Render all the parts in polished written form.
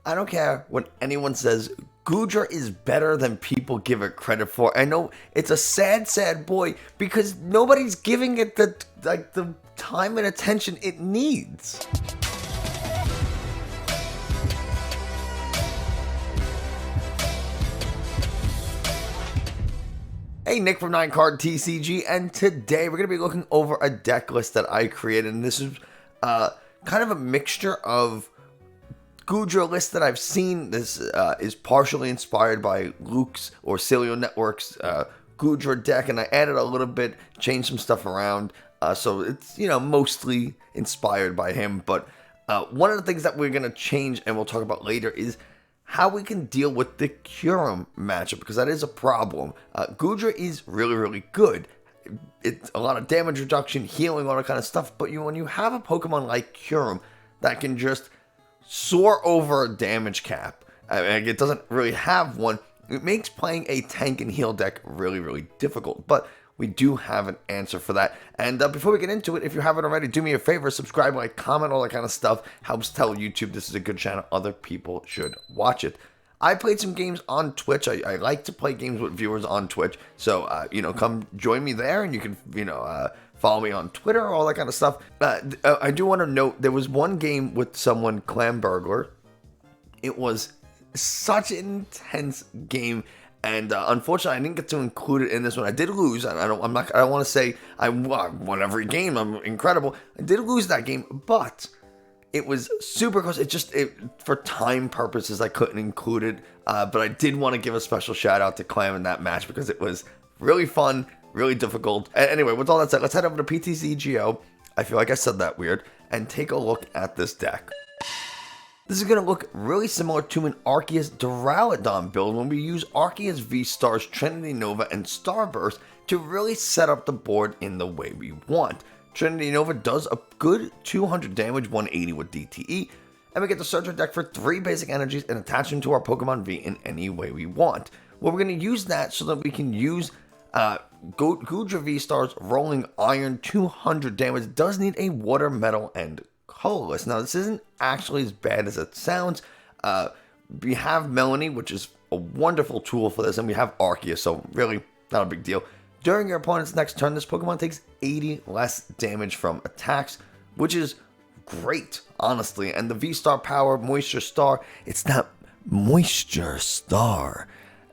I don't care what anyone says, Goodra is better than people give it credit for. I know it's a sad, sad boy because nobody's giving it the time and attention it needs. Hey, Nick from 9Card TCG, and today we're going to be looking over a deck list that I created, and this is kind of a mixture of Goodra lists that I've seen. This is partially inspired by Luke's or Cilio Network's Goodra deck, and I added a little bit, changed some stuff around, so it's, mostly inspired by him, but one of the things that we're going to change, and we'll talk about later, is how we can deal with the Kyurem matchup, because that is a problem. Goodra is really, really good. It's a lot of damage reduction, healing, all that kind of stuff, but when you have a Pokemon like Kyurem that can just soar over a damage cap, it doesn't really have one, it makes playing a tank and heal deck really, really difficult, but we do have an answer for that. And before we get into it, if you haven't already, do me a favor, subscribe, like, comment, all that kind of stuff. Helps tell YouTube this is a good channel. Other people should watch it. I played some games on Twitch. I like to play games with viewers on Twitch. So, come join me there, and you can, follow me on Twitter, all that kind of stuff. I do want to note, there was one game with someone, Clam Burglar. It was such an intense game. And unfortunately, I didn't get to include it in this one. I did lose. I don't want to say I won every game. I'm incredible. I did lose that game, but it was super close. For time purposes, I couldn't include it. But I did want to give a special shout out to Clam in that match because it was really fun, really difficult. Anyway, with all that said, let's head over to PTCGO. I feel like I said that weird, and take a look at this deck. This is going to look really similar to an Arceus Duraludon build when we use Arceus VSTAR's Trinity Nova and Starburst to really set up the board in the way we want. Trinity Nova does a good 200 damage, 180 with DTE, and we get to search our deck for 3 basic energies and attach them to our Pokemon V in any way we want. Well, we're going to use that so that we can use Goodra VSTAR's Rolling Iron 200 damage. It does need a Water, Metal, and colorless. Now, this isn't actually as bad as it sounds. We have Melony, which is a wonderful tool for this, and we have Arceus, so really not a big deal. During your opponent's next turn, this Pokemon takes 80 less damage from attacks, which is great, honestly. And the V-Star power, Moisture Star, it's not Moisture Star.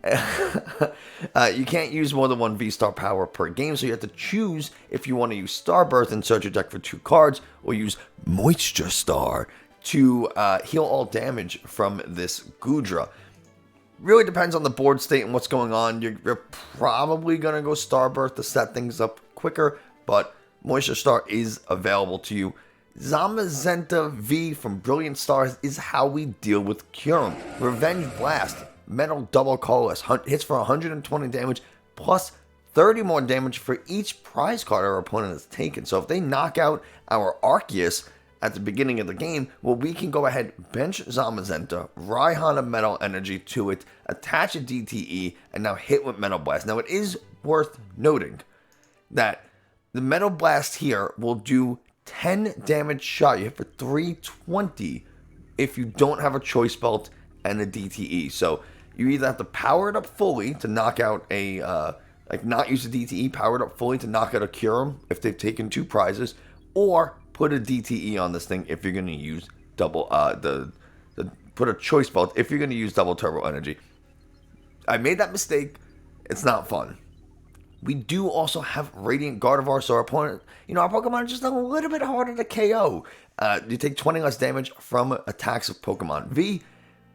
You can't use more than 1 V-Star power per game, so you have to choose if you want to use Starburst and search your deck for 2 cards, or use Moisture Star to heal all damage from this Goodra. Really depends on the board state and what's going on. You're probably going to go Starburst to set things up quicker, but Moisture Star is available to you. Zamazenta V from Brilliant Stars is how we deal with Kyurem. Revenge Blast, Metal Double Colorless, hits for 120 damage, plus 30 more damage for each prize card our opponent has taken. So if they knock out our Arceus at the beginning of the game, well, we can go ahead, bench Zamazenta, Raihan a Metal Energy to it, attach a DTE, and now hit with Metal Blast. Now, it is worth noting that the Metal Blast here will do 10 damage shot. You hit for 320 if you don't have a Choice Belt and a DTE. So you either have to power it up fully to knock out a, not use the DTE, power it up fully to knock out a Kyurem if they've taken 2 prizes, or put a DTE on this thing if you're going to use double, put a Choice Belt if you're going to use double Turbo Energy. I made that mistake. It's not fun. We do also have Radiant Gardevoir, so our opponent, our Pokemon are just a little bit harder to KO. You take 20 less damage from attacks of Pokemon V.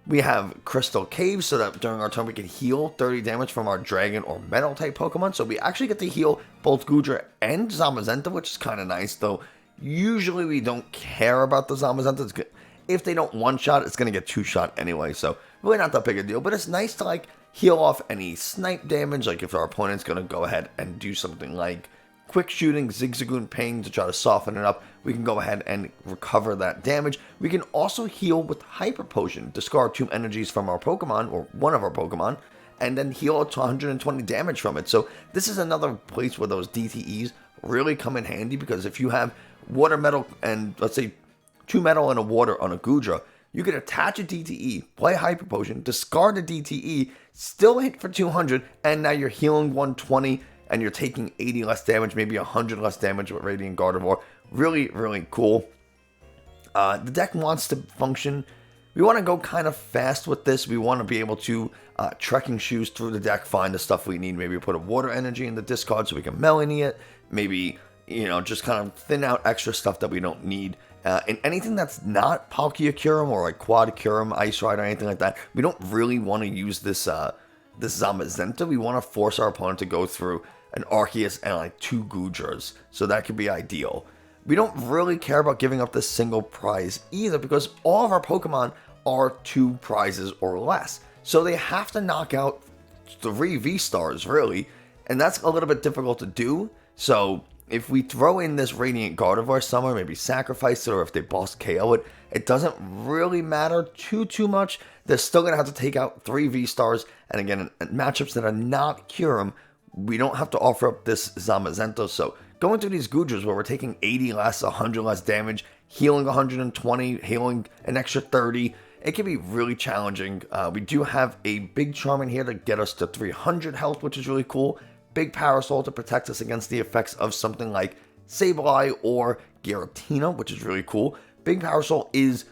We have Crystal Cave, so that during our turn we can heal 30 damage from our Dragon or Metal type Pokemon. So we actually get to heal both Goodra and Zamazenta, which is kind of nice, though. Usually we don't care about the Zamazenta. If they don't one-shot, it's going to get 2-shot anyway, so really not that big a deal. But it's nice to, heal off any snipe damage, if our opponent's going to go ahead and do something like Quick Shooting, Zigzagoon Ping to try to soften it up. We can go ahead and recover that damage. We can also heal with Hyper Potion, discard 2 energies from our Pokemon, or one of our Pokemon, and then heal to 120 damage from it. So this is another place where those DTEs really come in handy, because if you have Water, Metal, and let's say 2 Metal and a Water on a Goodra, you could attach a DTE, play Hyper Potion, discard a DTE, still hit for 200, and now you're healing 120, and you're taking 80 less damage, maybe 100 less damage with Radiant Gardevoir. Really, really cool. The deck wants to function. We want to go kind of fast with this. We want to be able to trekking shoes through the deck, find the stuff we need. Maybe put a water energy in the discard so we can Melony it. Maybe, just kind of thin out extra stuff that we don't need. And anything that's not Palkia Kyurem or like Quad Kyurem, Ice Ride, or anything like that, we don't really want to use this Zamazenta. We want to force our opponent to go through an Arceus and like 2 Goodras. So that could be ideal. We don't really care about giving up this single prize either, because all of our Pokemon are 2 prizes or less. So they have to knock out 3 V-Stars, really, and that's a little bit difficult to do. So if we throw in this Radiant Gardevoir somewhere, maybe sacrifice it, or if they boss KO it, it doesn't really matter too much. They're still going to have to take out 3 V-Stars, and again, in matchups that are not Kyurem, we don't have to offer up this Zamazenta. So going through these Goodras where we're taking 80 less, 100 less damage, healing 120, healing an extra 30, it can be really challenging. We do have a Big Charm in here to get us to 300 health, which is really cool. Big Parasol to protect us against the effects of something like Sableye or Giratina, which is really cool. Big Parasol is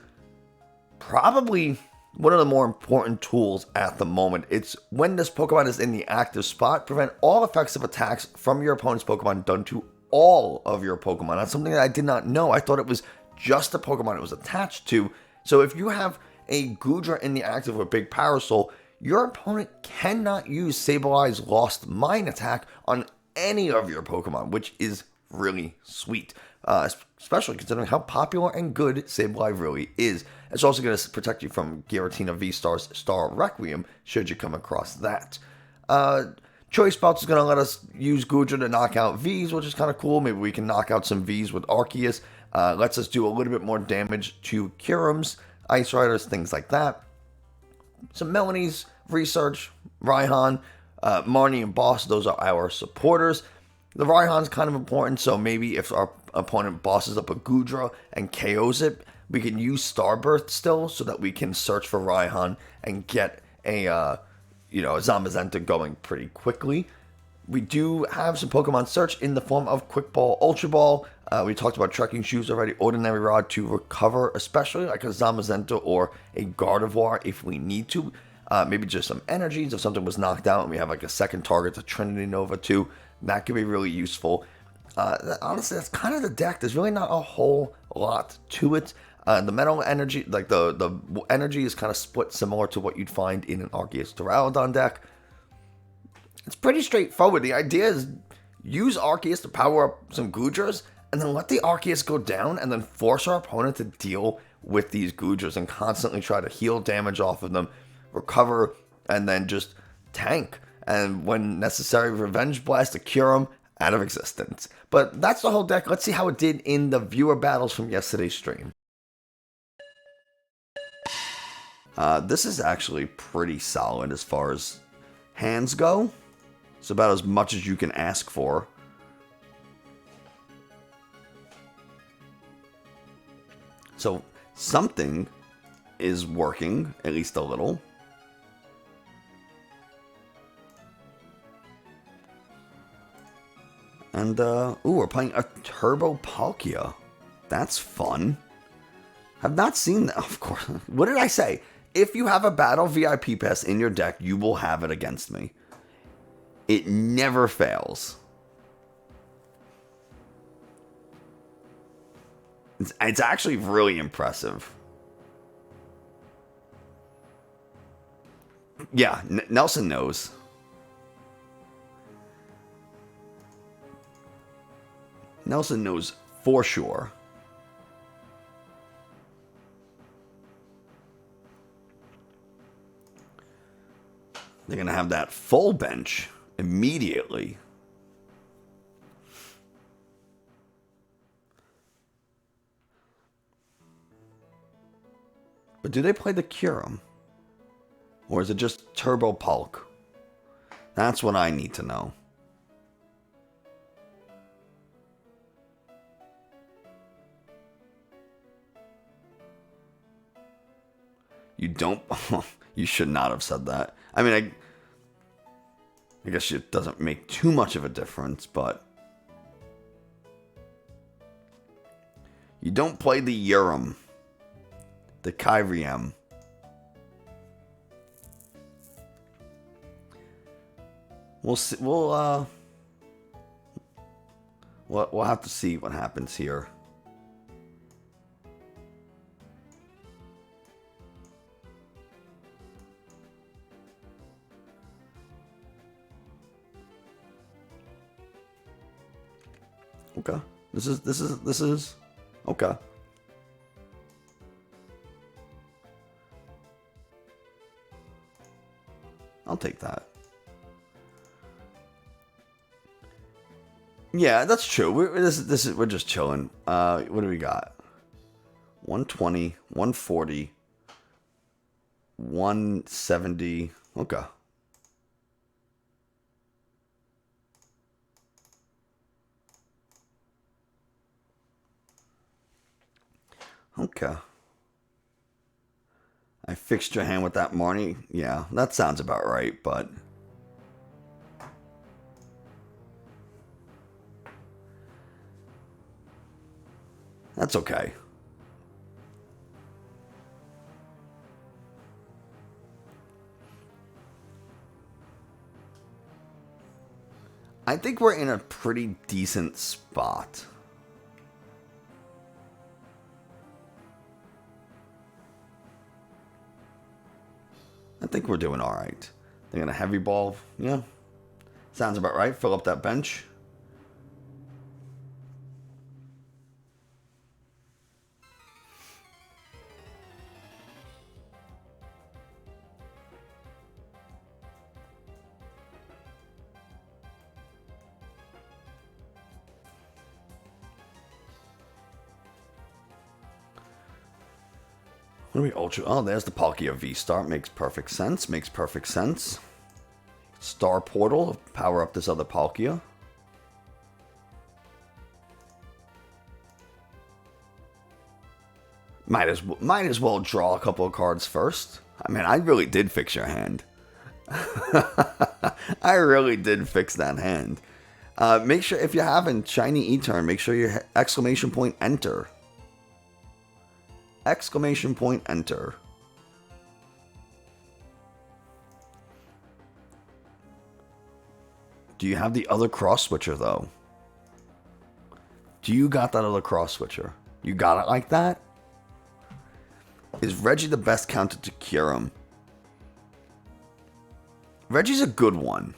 probably one of the more important tools at the moment. It's when this Pokemon is in the active spot, prevent all effects of attacks from your opponent's Pokemon done to all of your Pokemon. That's something that I did not know. I thought it was just the Pokemon it was attached to. So if you have a Goodra in the active with Big Parasol, your opponent cannot use Sableye's Lost Mine attack on any of your Pokemon, which is really sweet. Especially considering how popular and good Sableye really is. It's also going to protect you from Giratina V-Star's Star Requiem, should you come across that. Choice Belt is going to let us use Goodra to knock out Vs, which is kind of cool. Maybe we can knock out some Vs with Arceus. Lets us do a little bit more damage to Kyurems, Ice Riders, things like that. Some Melonies, Research, Raihan, Marnie and Boss, those are our supporters. The Raihan's kind of important, so maybe if our opponent bosses up a Goodra and KOs it, we can use Starbirth still so that we can search for Raihan and get a Zamazenta going pretty quickly. We do have some Pokemon search in the form of Quick Ball, Ultra Ball. We talked about trekking shoes already. Ordinary Rod to recover, especially like a Zamazenta or a Gardevoir if we need to. Maybe just some energies if something was knocked out and we have like a second target to Trinity Nova to. That could be really useful. Honestly, that's kind of the deck. There's really not a whole lot to it. The metal energy, like the energy is kind of split similar to what you'd find in an Arceus Duraludon deck. It's pretty straightforward. The idea is use Arceus to power up some Goodras, and then let the Arceus go down, and then force our opponent to deal with these Goodras and constantly try to heal damage off of them, recover, and then just tank. And when necessary, Revenge Blast to Kyurem out of existence. But that's the whole deck. Let's see how it did in the viewer battles from yesterday's stream. This is actually pretty solid as far as hands go. It's about as much as you can ask for. So something is working, at least a little. And, ooh, we're playing a Turbo Palkia. That's fun. Have not seen that, of course. What did I say? If you have a Battle VIP Pass in your deck, you will have it against me. It never fails. It's actually really impressive. Yeah, Nelson knows. Nelson knows for sure. They're going to have that full bench immediately. But do they play the Kyurem? Or is it just Turbo Palk? That's what I need to know. You don't... You should not have said that. I mean, I guess it doesn't make too much of a difference, but... You don't play the Kyurem. The Kyurem. We'll see. We'll have to see what happens here. Okay. This is okay. I'll take that. Yeah, that's true. We're just chilling. What do we got? 120, 140, 170. Okay. Okay. I fixed your hand with that Marnie. Yeah, that sounds about right, but... That's okay. I think we're in a pretty decent spot. I think we're doing all right. They're gonna heavy ball. Yeah. Sounds about right. Fill up that bench. What are we ultra? Oh, there's the Palkia V-Star. Makes perfect sense. Makes perfect sense. Star Portal. Power up this other Palkia. Might as well draw a couple of cards first. I mean, I really did fix your hand. I really did fix that hand. Make sure, if you haven't, Shiny E-Turn, make sure you exclamation point enter. Exclamation point enter. Do you have the other cross switcher though? Do you got that other cross switcher? You got it like that? Is Reggie the best counter to Kyurem? Reggie's a good one.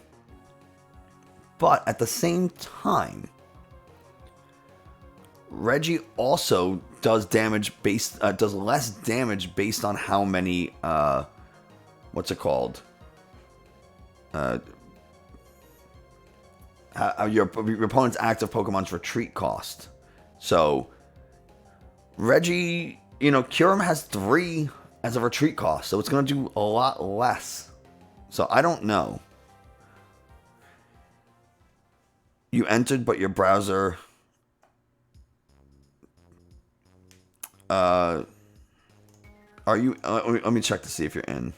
But at the same time, Reggie also does damage based, does less damage based on how many, what's it called? Your opponent's active Pokemon's retreat cost. So, Reggie, you know, Kyurem has 3 as a retreat cost, so it's going to do a lot less. So, I don't know. You entered, but your browser... are you... let me check to see if you're in.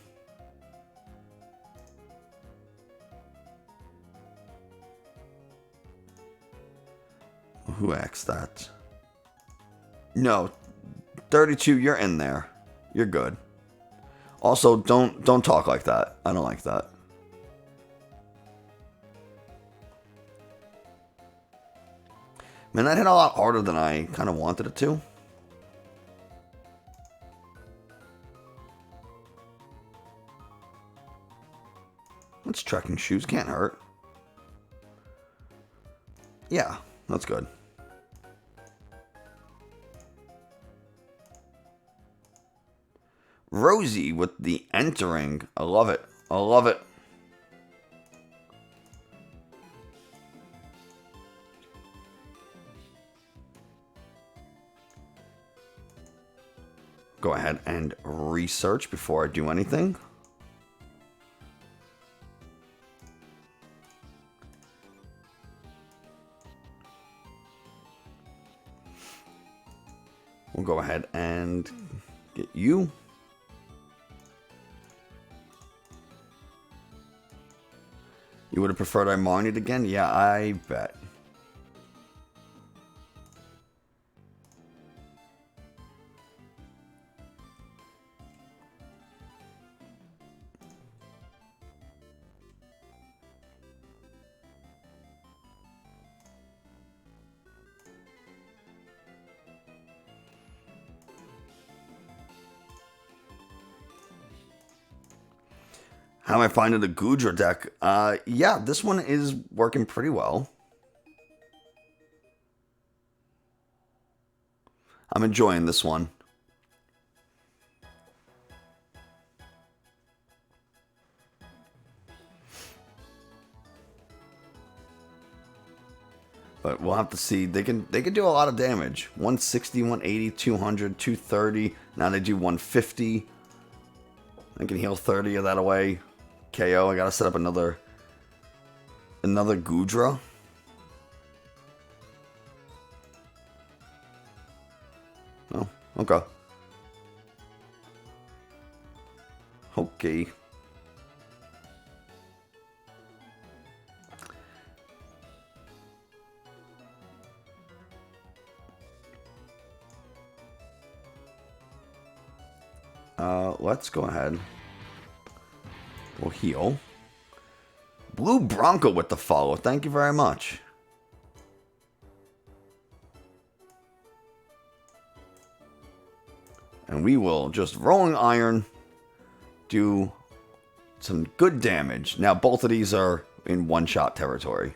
Who asked that? No. 32, you're in there. You're good. Also, don't talk like that. I don't like that. Man, that hit a lot harder than I kind of wanted it to. It's trekking shoes. Can't hurt. Yeah, that's good. Rosie with the entering. I love it. I love it. Go ahead and research before I do anything. We'll go ahead and get you. You would have preferred I Marnied again? Yeah, I bet. How am I finding the Goodra deck? Yeah, this one is working pretty well. I'm enjoying this one. But we'll have to see. They can do a lot of damage. 160, 180, 200, 230. Now they do 150. I can heal 30 of that away. KO. I gotta set up another Goodra. Oh, okay. Okay. Let's go ahead. We'll heal. Blue Bronco with the follow. Thank you very much. And we will just Rolling Iron do some good damage. Now both of these are in one-shot territory.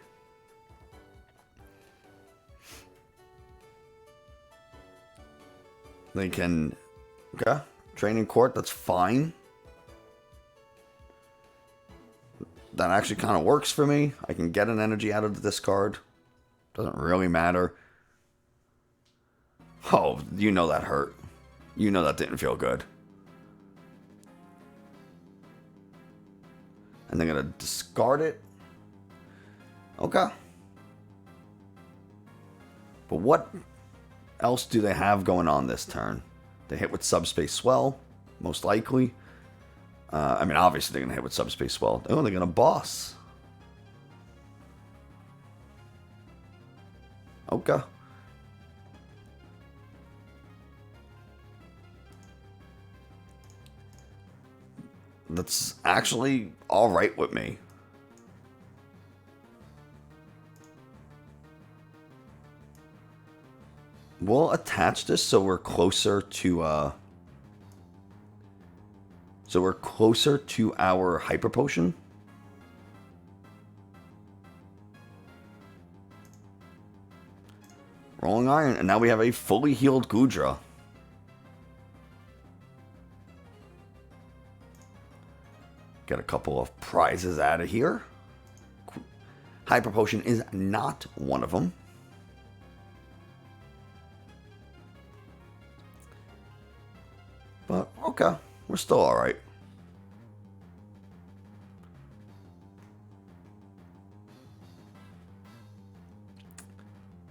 They can... Okay. Training Court, that's fine. That actually kind of works for me. I can get an energy out of the discard. Doesn't really matter. Oh, you know that hurt. You know that didn't feel good. And they're going to discard it. Okay. But what else do they have going on this turn? They hit with Subspace Swell, most likely. I mean, obviously they're going to hit with Subspace Swell. Oh, they're going to boss. Okay. That's actually alright with me. We'll attach this so we're closer to our Hyper Potion. Rolling Iron, and now we have a fully healed Goodra. Get a couple of prizes out of here. Hyper Potion is not one of them. But, okay. We're still alright.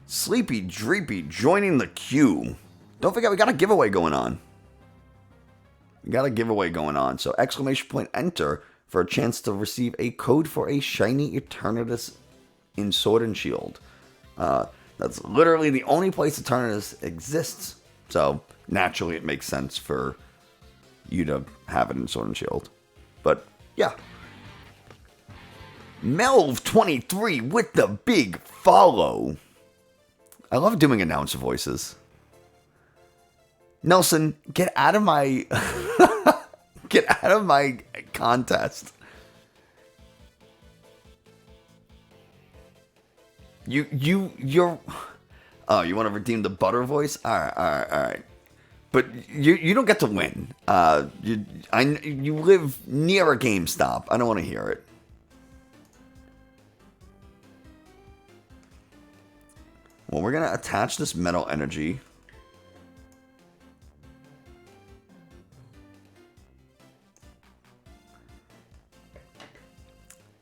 Sleepy Dreepy joining the queue. Don't forget, we got a giveaway going on. So, exclamation point enter for a chance to receive a code for a shiny Eternatus in Sword and Shield. That's literally the only place Eternatus exists. So, naturally, it makes sense for you to have it in Sword and Shield. But, yeah. Melv23 with the big follow. I love doing announcer voices. Nelson, get out of my... get out of my contest. You're... Oh, you want to redeem the butter voice? Alright. But you don't get to win. You live near a GameStop. I don't want to hear it. Well, we're going to attach this Metal Energy.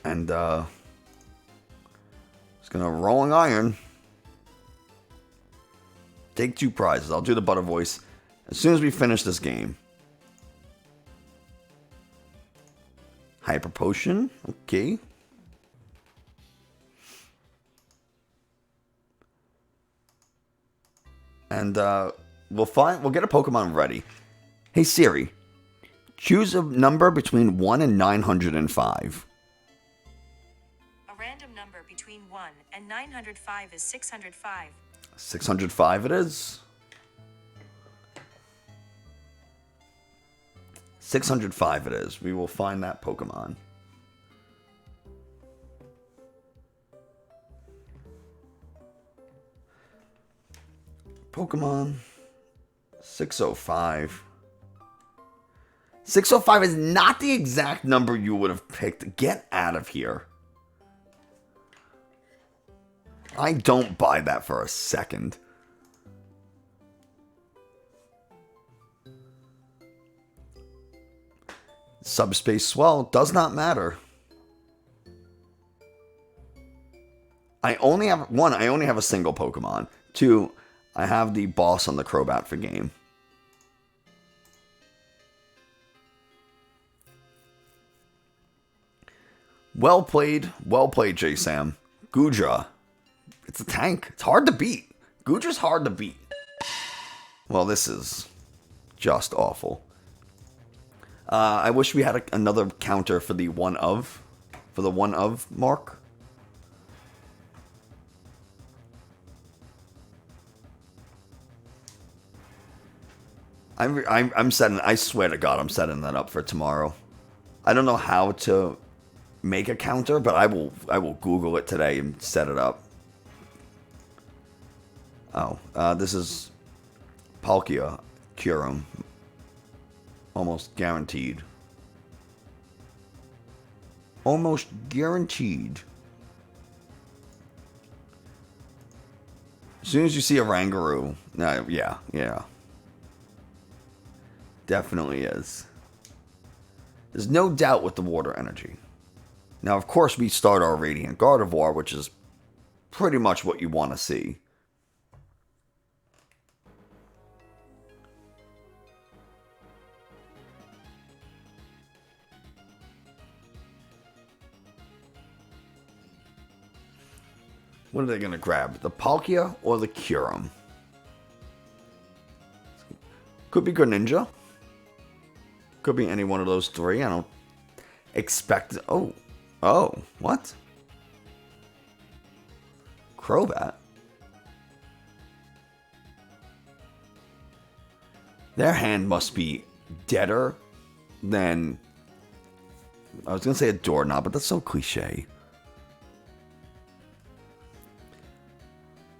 And, just going to Rolling Iron. Take 2 prizes. I'll do the butter voice as soon as we finish this game. Hyper Potion. Okay. and we'll get a Pokemon ready. Hey Siri, choose a number between 1 and 905. A random number between 1 and 905 is 605. 605 it is. 605 it is. We will find that Pokemon. Pokemon 605. 605 is not the exact number you would have picked. Get out of here. I don't buy that for a second. Subspace Swell does not matter. I only have a single Pokemon. 2, I have the boss on the Crobat for game. Well played, J-Sam. Goodra. It's a tank. It's hard to beat. Goodra's hard to beat. Well, this is just awful. I wish we had another counter for the one of mark. I'm setting. I swear to God, I'm setting that up for tomorrow. I don't know how to make a counter, but I will Google it today and set it up. Oh, this is Palkia, Kyurem. Almost guaranteed. Almost guaranteed. As soon as you see a Rangaroo, yeah. Definitely is. There's no doubt with the water energy. Now, of course, we start our Radiant Gardevoir, which is pretty much what you want to see. What are they going to grab? The Palkia or the Kyurem? Could be Greninja. Could be any one of those three. I don't expect... Oh, what? Crobat? Their hand must be deader than... I was going to say a doorknob, but that's so cliche.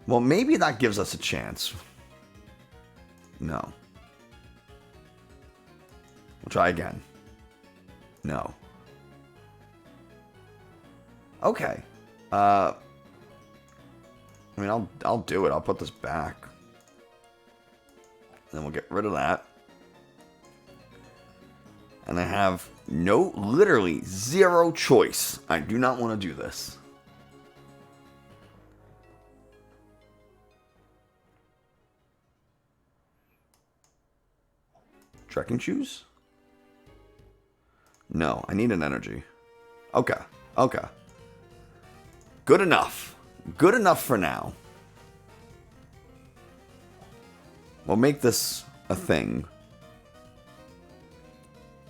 Well, maybe that gives us a chance. No. We'll try again. No. Okay. I mean, I'll do it. I'll put this back. Then we'll get rid of that. And I have literally zero choice. I do not want to do this. Trekking shoes? No, I need an energy. Okay. Good enough. Good enough for now. We'll make this a thing.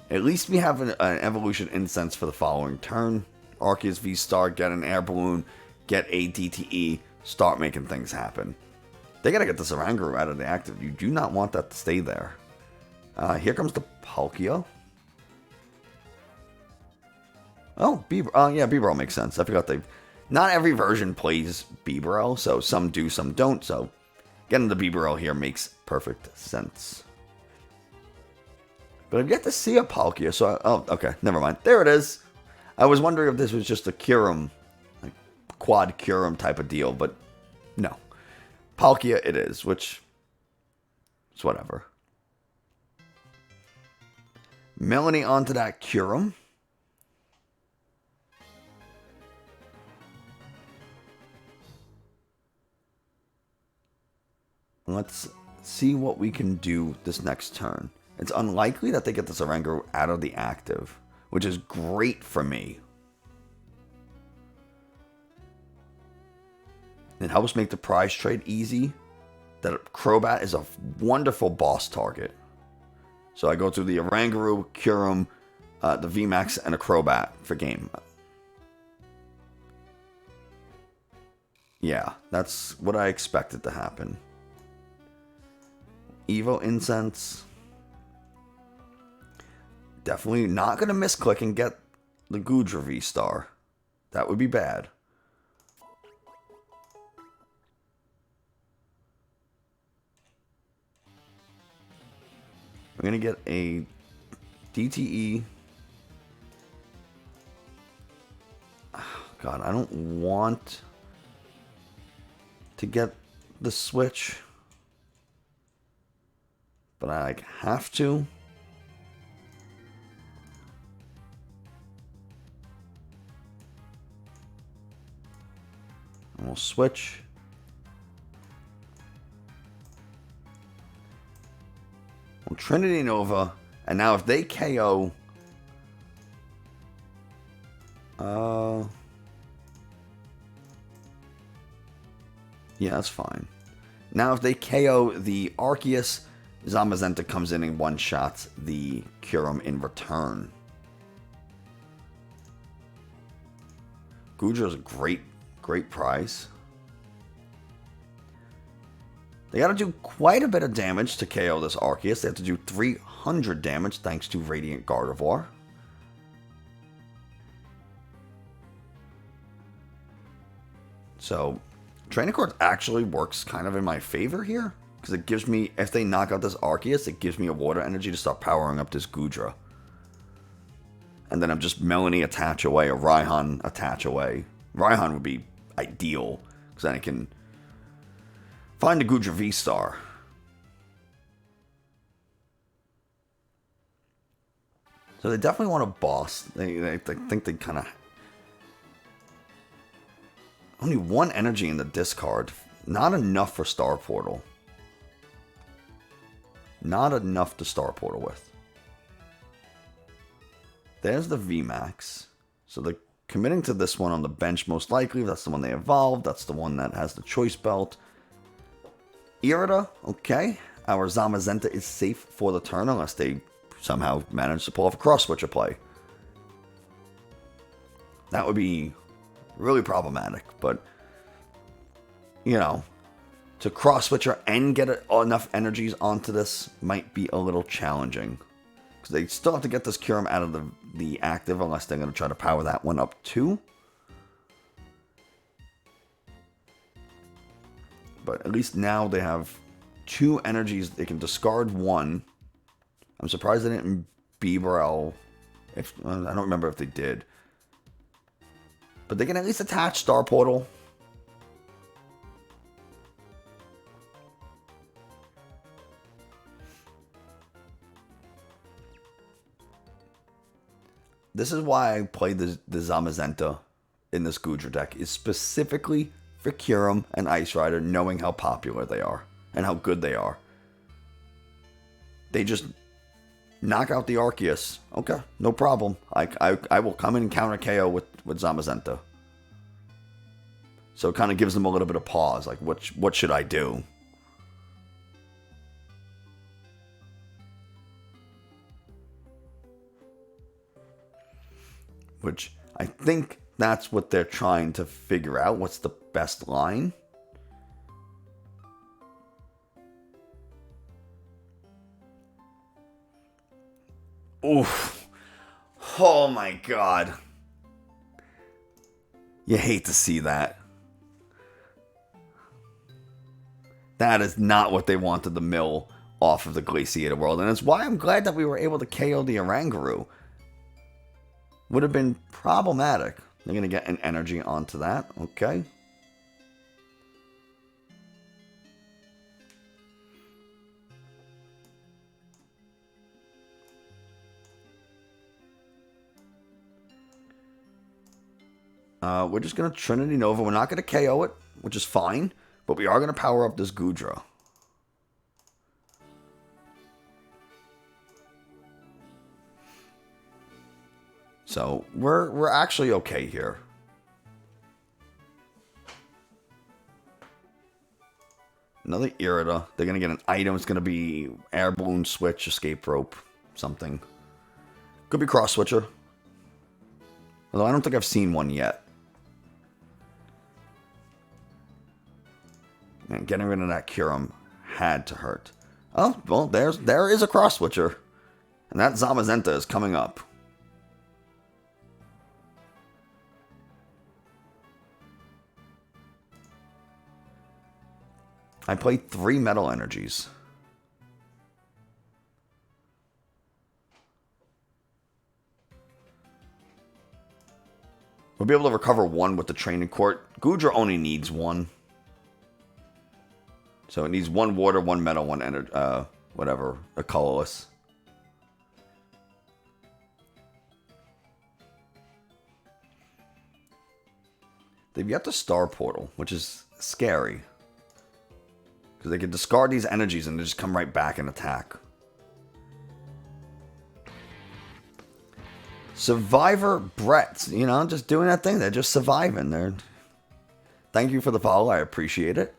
At least we have an Evolution Incense for the following turn. Arceus VSTAR, get an air balloon, get a DTE, start making things happen. They gotta get the Rangaroo out of the active. You do not want that to stay there. Here comes the Palkia. Oh, Bibarel makes sense. I forgot not every version plays Bibarel, so some do, some don't. So getting the Bibarel here makes perfect sense. But I've yet to see a Palkia, so okay, never mind. There it is. I was wondering if this was just a Kyurem, like quad Kyurem type of deal, but no. Palkia it is, which is whatever. Melony onto that Kyurem. Let's see what we can do this next turn. It's unlikely that they get the Rangaroo out of the active, which is great for me. It helps make the prize trade easy. that Crobat is a wonderful boss target. So I go through the Oranguru, Kyurem, the VMAX, and a Crobat for game. Yeah, that's what I expected to happen. Evo Incense. Definitely not going to misclick and get the Goodra VStar. That would be bad. We're going to get a DTE. Oh, God, I don't want to get the switch, but I like have to. And we'll switch. Well, Trinity Nova, and now if they KO, yeah, that's fine. Now if they KO the Arceus, Zamazenta comes in and one-shots the Kyurem in return. Goodra is a great prize. They got to do quite a bit of damage to KO this Arceus. They have to do 300 damage thanks to Radiant Gardevoir. So, Training Course actually works kind of in my favor here. Because it gives me, if they knock out this Arceus, it gives me a water energy to start powering up this Goodra. And then I'm just Melony attach away, or Raihan attach away. Raihan would be ideal, because then I can find the Goodra VStar. So they definitely want a boss. They think they kind of... Only one energy in the discard. Not enough for Star Portal. Not enough to Star Portal with. There's the VMAX. So they're committing to this one on the bench most likely. That's the one they evolved. That's the one that has the Choice Belt. Irida, okay. Our Zamazenta is safe for the turn unless they somehow manage to pull off a cross-switcher play. That would be really problematic, but, you know, to cross-switcher and get enough energies onto this might be a little challenging. Because they still have to get this Kyurem out of the active unless they're going to try to power that one up too. But at least now they have 2 energies. They can discard 1. I'm surprised they didn't Bibarel. I don't remember if they did. But they can at least attach Star Portal. This is why I played the Zamazenta in this Goodra deck, is specifically for Kyurem and Ice Rider, knowing how popular they are and how good they are. They just knock out the Arceus. Okay, no problem. I will come in and counter KO with Zamazenta. So it kind of gives them a little bit of pause. Like, what should I do? Which I think that's what they're trying to figure out. What's the best line? Oof. Oh my god. You hate to see that. That is not what they wanted to mill off of the Glaciated World. And it's why I'm glad that we were able to KO the Oranguru. Would have been problematic. They're going to get an energy onto that. Okay. We're just going to Trinity Nova. We're not going to KO it, which is fine. But we are going to power up this Goodra. So we're actually okay here. Another Irida. They're going to get an item. It's going to be Air Balloon Switch, Escape Rope, something. Could be Cross Switcher. Although I don't think I've seen one yet. Man, getting rid of that Kyurem had to hurt. Oh, well, there is a Cross Switcher. And that Zamazenta is coming up. I played 3 Metal Energies. We'll be able to recover 1 with the Training Court. Goodra only needs 1. So it needs 1 water, 1 metal, 1 energy, whatever, a colorless. They've got the Star Portal, which is scary. Because they can discard these energies and they just come right back and attack. Survivor Brett, you know, just doing that thing. They're just surviving. Thank you for the follow. I appreciate it.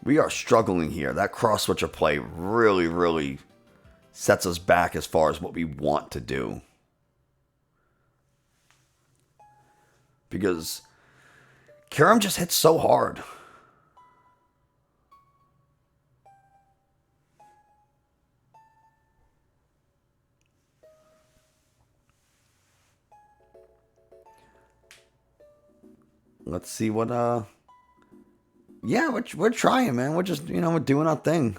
We are struggling here. That cross switcher play really, really sets us back as far as what we want to do. Because Kyurem just hits so hard. Let's see what, yeah, we're trying, man. We're just, we're doing our thing.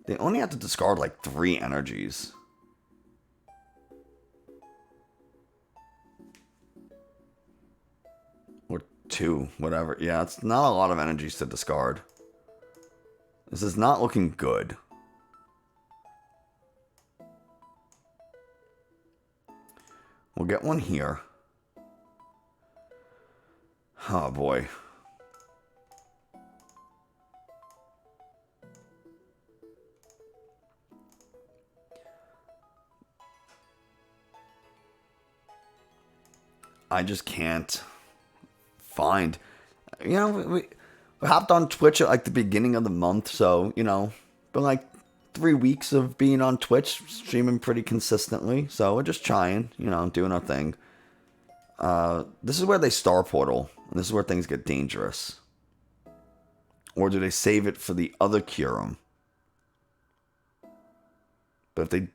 They only have to discard like 3 energies. Or 2, whatever. Yeah, it's not a lot of energies to discard. This is not looking good. We'll get one here. Oh boy. I just can't find. We hopped on Twitch at like the beginning of the month, so, been like 3 weeks of being on Twitch, streaming pretty consistently. So we're just trying, doing our thing. This is where they Star Portal, and this is where things get dangerous. Or do they save it for the other Kyurem? But if they...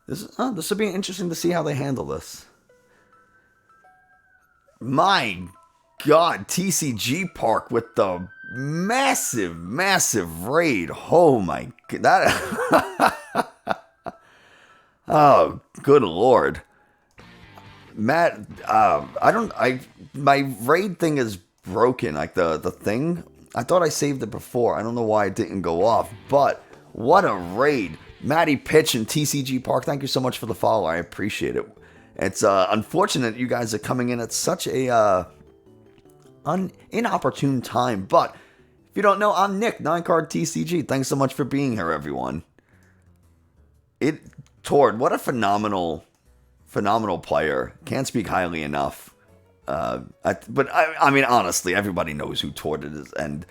This would be interesting to see how they handle this. My God, TCG Park with the massive, massive raid. Oh my God. That... Oh, good Lord. Matt, my raid thing is broken. Like the thing, I thought I saved it before. I don't know why it didn't go off, but what a raid. Matty Pitch and TCG Park, thank you so much for the follow. I appreciate it. It's unfortunate you guys are coming in at such a inopportune time, but if you don't know, I'm Nick, 9-card TCG. Thanks so much for being here, everyone. Tord, what a phenomenal player. Can't speak highly enough. But I mean, honestly, everybody knows who Tord is and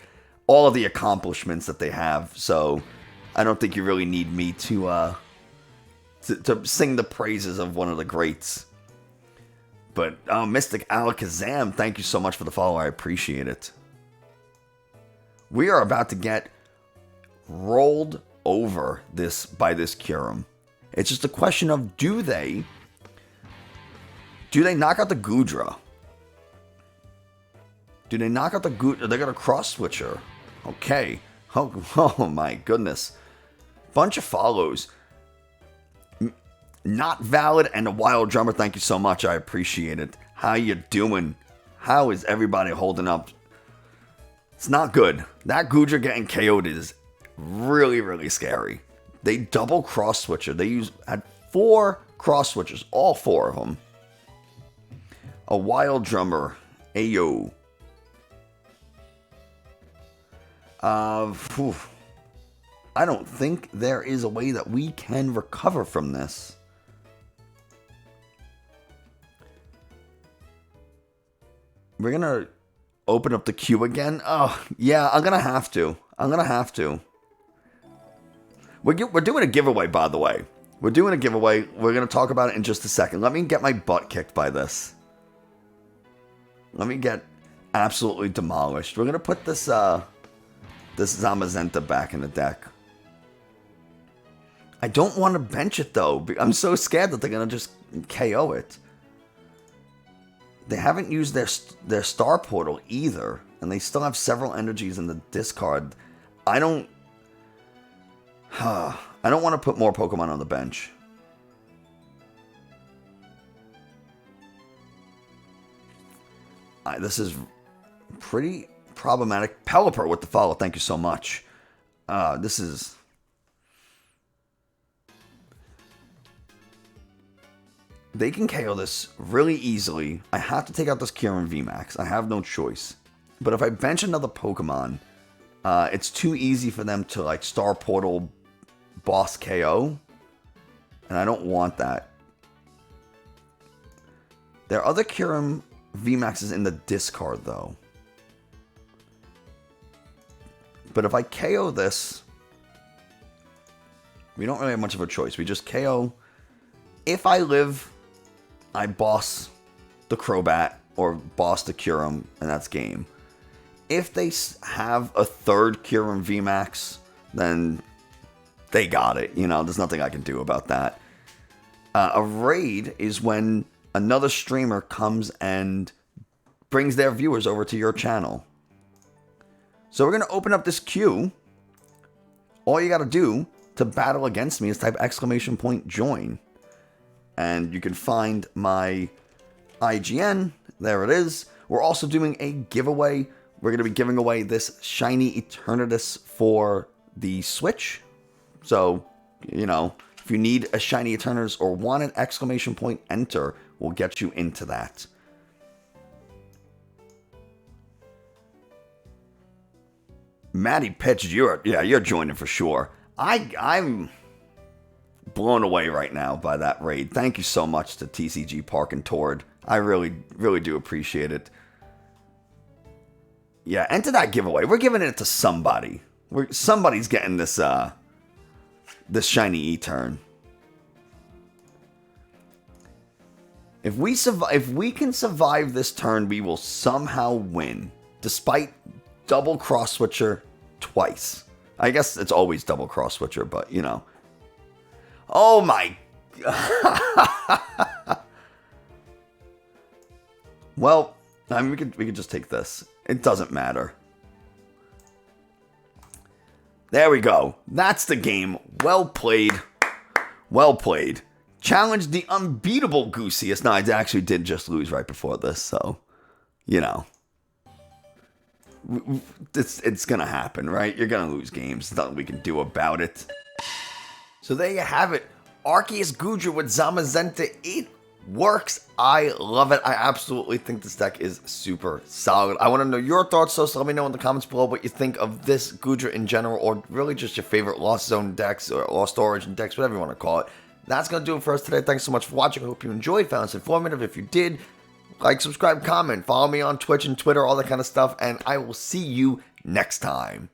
all of the accomplishments that they have. So I don't think you really need me to sing the praises of one of the greats. But Mystic Alakazam, thank you so much for the follow. I appreciate it. We are about to get rolled over by this Kyurem. It's just a question of do they knock out the Goodra? Do they knock out the Goodra? They got a cross switcher. Okay. Oh my goodness. Bunch of follows. Not valid and a wild drummer. Thank you so much. I appreciate it. How you doing? Had is everybody holding up? It's not good. That Goodra getting KO'd is really, really scary. They double cross switcher. They had 4 cross switchers, all 4 of them. A wild drummer, Ayo. I don't think there is a way that we can recover from this. We're going to open up the queue again. Oh, yeah, I'm going to have to. We're doing a giveaway, by the way. We're doing a giveaway. We're going to talk about it in just a second. Let me get my butt kicked by this. Let me get absolutely demolished. We're going to put this Zamazenta back in the deck. I don't want to bench it, though. I'm so scared that they're going to just KO it. They haven't used their star portal either. And they still have several energies in the discard. I don't want to put more Pokemon on the bench. This is pretty problematic. Pelipper with the follow. Thank you so much. This is... They can KO this really easily. I have to take out this Kyurem VMAX. I have no choice. But if I bench another Pokemon, it's too easy for them to like Star Portal boss KO. And I don't want that. There are other Kyurem VMAXs in the discard though. But if I KO this, we don't really have much of a choice. We just KO. If I live, I boss the Crobat or boss the Kyurem, and that's game. If they have a third Kyurem VMAX, then they got it. You know, there's nothing I can do about that. A raid is when another streamer comes and brings their viewers over to your channel. So we're going to open up this queue. All you got to do to battle against me is type !join. And you can find my IGN. There it is. We're also doing a giveaway. We're going to be giving away this Shiny Eternatus for the Switch. So, you know, if you need a Shiny Eternatus or want an ! enter, we'll get you into that. Maddie Pitch, you're joining for sure. I'm blown away right now by that raid. Thank you so much to TCG Park and Tord. I really do appreciate it. Yeah, enter that giveaway. We're giving it to somebody. Somebody's getting this this shiny E-turn. If we can survive this turn, we will somehow win, despite double cross switcher twice. I guess it's always double cross switcher, but you know. Oh my. Well, I mean, we could just take this. It doesn't matter. There we go. That's the game. Well played. Well played. Challenged the unbeatable Gooseus. No, I actually did just lose right before this, so, you know. It's gonna happen, right? You're gonna lose games. There's nothing we can do about it. So there you have it. Arceus Goodra with Zamazenta. It works. I love it. I absolutely think this deck is super solid. I want to know your thoughts, so let me know in the comments below what you think of this Goodra in general, or really just your favorite Lost Zone decks, or Lost Origin decks, whatever you want to call it. That's going to do it for us today. Thanks so much for watching. I hope you enjoyed, found this informative. If you did, like, subscribe, comment, follow me on Twitch and Twitter, all that kind of stuff, and I will see you next time.